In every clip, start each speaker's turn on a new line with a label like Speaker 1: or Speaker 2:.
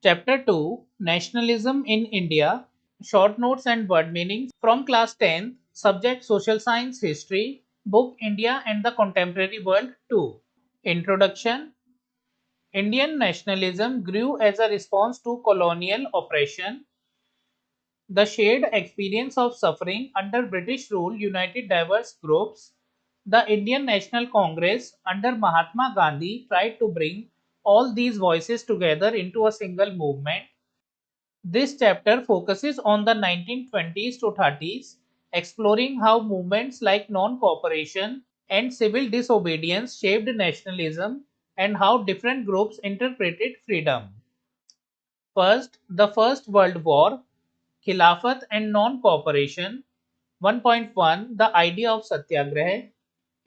Speaker 1: Chapter 2, Nationalism in India, Short Notes and Word Meanings from Class 10th, Subject Social Science History, Book India and the Contemporary World 2. Introduction. Indian nationalism grew as a response to colonial oppression. The shared experience of suffering under British rule united diverse groups. The Indian National Congress under Mahatma Gandhi tried to bring all these voices together into a single movement. This chapter focuses on the 1920s to 30s, exploring how movements like non cooperation and civil disobedience shaped nationalism and how different groups interpreted freedom. First, the First World War, Khilafat and non cooperation. 1.1 The Idea of Satyagraha.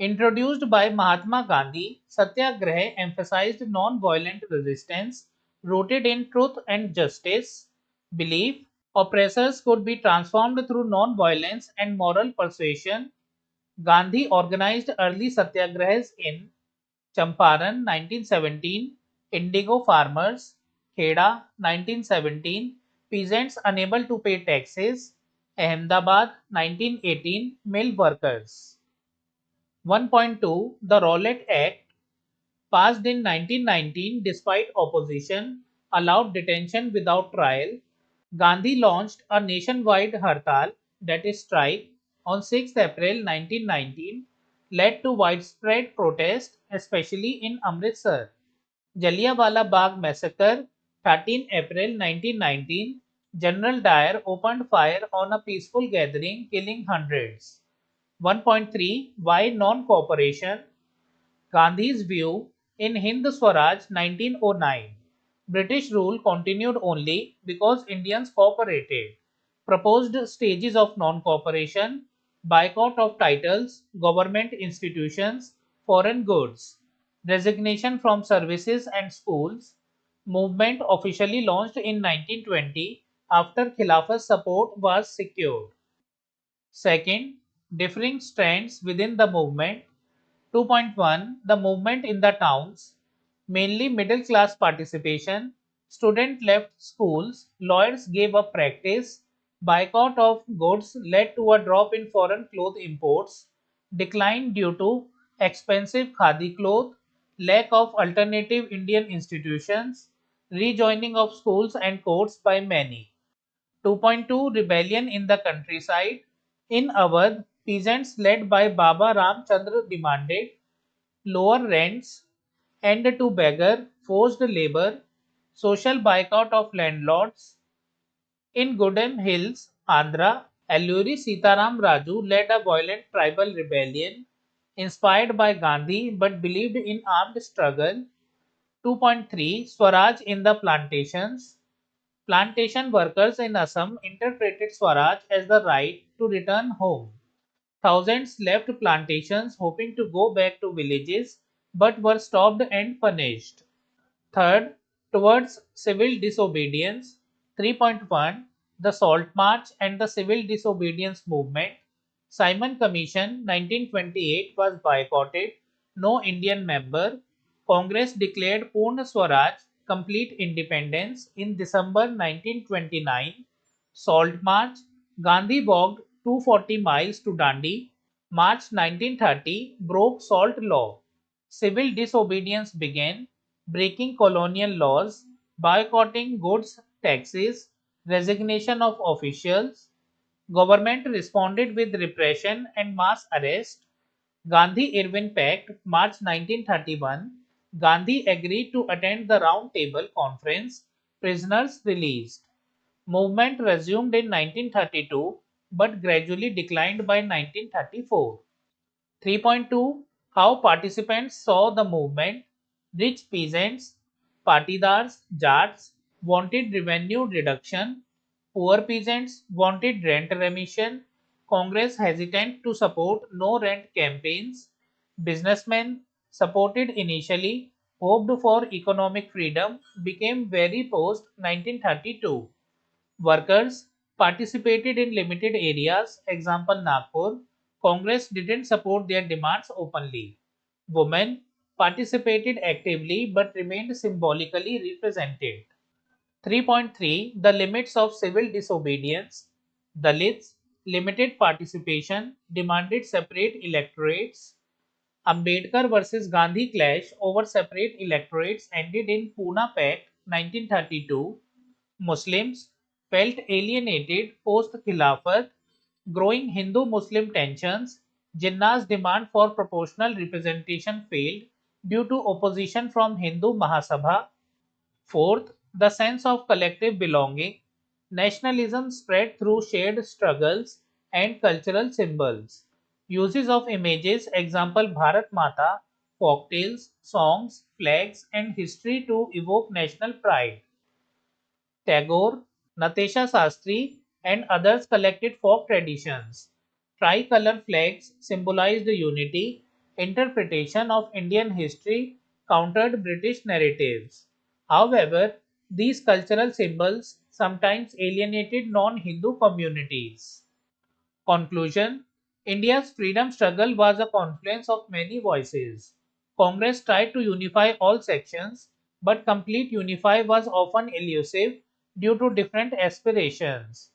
Speaker 1: Introduced by Mahatma Gandhi, Satyagraha emphasized non-violent resistance rooted in truth and justice. Belief oppressors could be transformed through non-violence and moral persuasion. Gandhi organized early satyagrahas in Champaran 1917, Indigo farmers, Kheda 1917, peasants unable to pay taxes, Ahmedabad 1918, mill workers. 1.2 The Rowlatt Act, passed in 1919 despite opposition, allowed detention without trial. Gandhi launched a nationwide hartal, that is strike, on 6 April 1919, led to widespread protest, especially in Amritsar. Jallianwala Bagh massacre, 13 April 1919, General Dyer opened fire on a peaceful gathering, killing hundreds. 1.3 Why non-cooperation? Gandhi's view in Hind Swaraj 1909. British rule continued only because Indians cooperated. Proposed stages of non-cooperation, boycott of titles, government institutions, foreign goods, resignation from services and schools. Movement officially launched in 1920 after Khilafat's support was secured. Second, differing strands within the movement. 2.1 The movement in the towns, mainly middle class participation, students left schools, lawyers gave up practice, boycott of goods led to a drop in foreign cloth imports, decline due to expensive khadi cloth, lack of alternative Indian institutions, rejoining of schools and courts by many. 2.2 Rebellion in the countryside. In Awadh, peasants led by Baba Ram Chandra demanded lower rents, end to beggar, forced labor, social boycott of landlords. In Goodem Hills, Andhra, Alluri Sitaram Raju led a violent tribal rebellion inspired by Gandhi but believed in armed struggle. 2.3 Swaraj in the Plantations. Plantation workers in Assam interpreted Swaraj as the right to return home. Thousands left plantations hoping to go back to villages but were stopped and punished. Third, towards civil disobedience. 3.1 The Salt March and the Civil Disobedience Movement. Simon Commission 1928 was boycotted, no Indian member. Congress declared Purna Swaraj, complete independence, in December 1929. Salt March. Gandhi walked 240 miles to Dandi. March 1930 broke salt law. Civil disobedience began, breaking colonial laws, boycotting goods taxes, resignation of officials. Government responded with repression and mass arrest. Gandhi-Irwin Pact, March 1931. Gandhi agreed to attend the Round Table Conference. Prisoners released. Movement resumed in 1932 but gradually declined by 1934. 3.2 How participants saw the movement. Rich peasants, patidars, jats wanted revenue reduction. Poor peasants wanted rent remission. Congress hesitant to support no rent campaigns. Businessmen, supported initially, hoped for economic freedom, became very post 1932. Workers participated in limited areas, example Nagpur. Congress didn't support their demands openly. Women participated actively but remained symbolically represented. 3.3 The limits of civil disobedience. Dalits, limited participation, demanded separate electorates. Ambedkar versus Gandhi clash over separate electorates ended in Pune Pact 1932. Muslims felt alienated post Khilafat. Growing Hindu Muslim tensions. Jinnah's demand for proportional representation failed due to opposition from Hindu Mahasabha. Fourth, the sense of collective belonging. Nationalism spread through shared struggles and cultural symbols. Uses of images, example Bharat Mata, folktales, songs, flags, and history to evoke national pride. Tagore, Natesha Sastry, and others collected folk traditions. Tricolor flags symbolized unity. Interpretation of Indian history countered British narratives. However, these cultural symbols sometimes alienated non Hindu communities. Conclusion: India's freedom struggle was a confluence of many voices. Congress tried to unify all sections, but complete unify was often elusive due to different aspirations.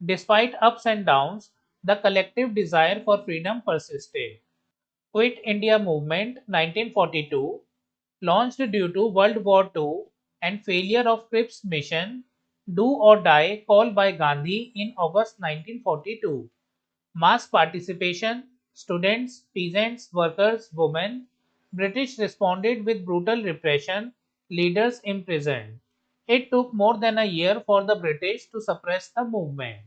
Speaker 1: Despite ups and downs, the collective desire for freedom persisted. Quit India Movement 1942, launched due to World War II and failure of Cripps mission, Do or Die call by Gandhi in August 1942. Mass participation, students, peasants, workers, women. British responded with brutal repression, leaders imprisoned. It took more than a year for the British to suppress the movement.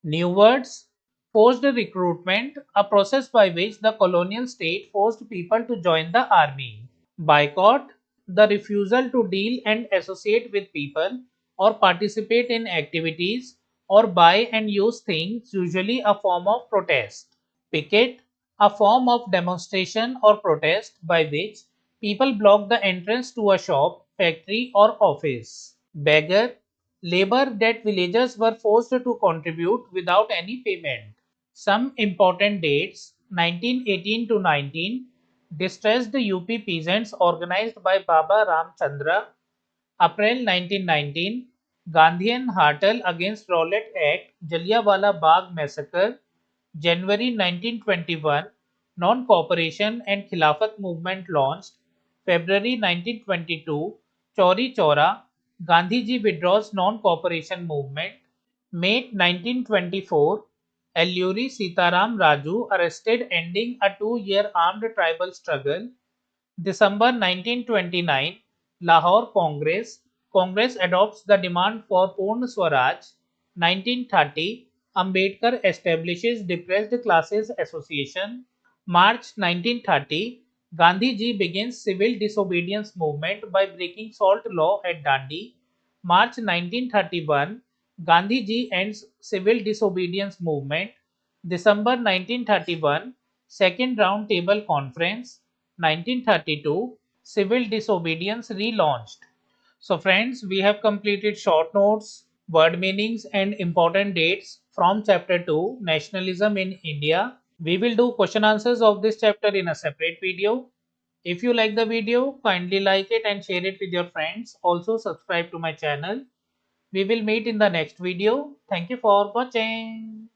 Speaker 1: New words: forced recruitment, a process by which the colonial state forced people to join the army. Boycott, the refusal to deal and associate with people or participate in activities or buy and use things, usually a form of protest. Picket, a form of demonstration or protest by which people block the entrance to a shop, factory, or office. Beggar, labor that villagers were forced to contribute without any payment. Some important dates: 1918 to 19, distressed UP peasants organized by Baba Ramchandra. April 1919, Gandhian Hartal against Rowlatt Act, Jallianwala Bagh massacre. January 1921, Non-Cooperation and Khilafat movement launched. February 1922, Chauri Chaura, Gandhiji withdraws non-cooperation movement. May 1924, Alluri Sitaram Raju arrested, ending a 2-year armed tribal struggle. December 1929, Lahore Congress. Congress adopts the demand for Purna Swaraj. 1930, Ambedkar establishes Depressed Classes Association. March 1930, Gandhiji begins civil disobedience movement by breaking salt law at Dandi. March 1931, Gandhiji ends civil disobedience movement. December 1931, Second Round Table Conference. 1932, Civil Disobedience relaunched. So friends, we have completed short notes, word meanings and important dates from chapter 2, Nationalism in India. We will do question answers of this chapter in a separate video. If you like the video, kindly like it and share it with your friends. Also subscribe to my channel. We will meet in the next video. Thank you for watching.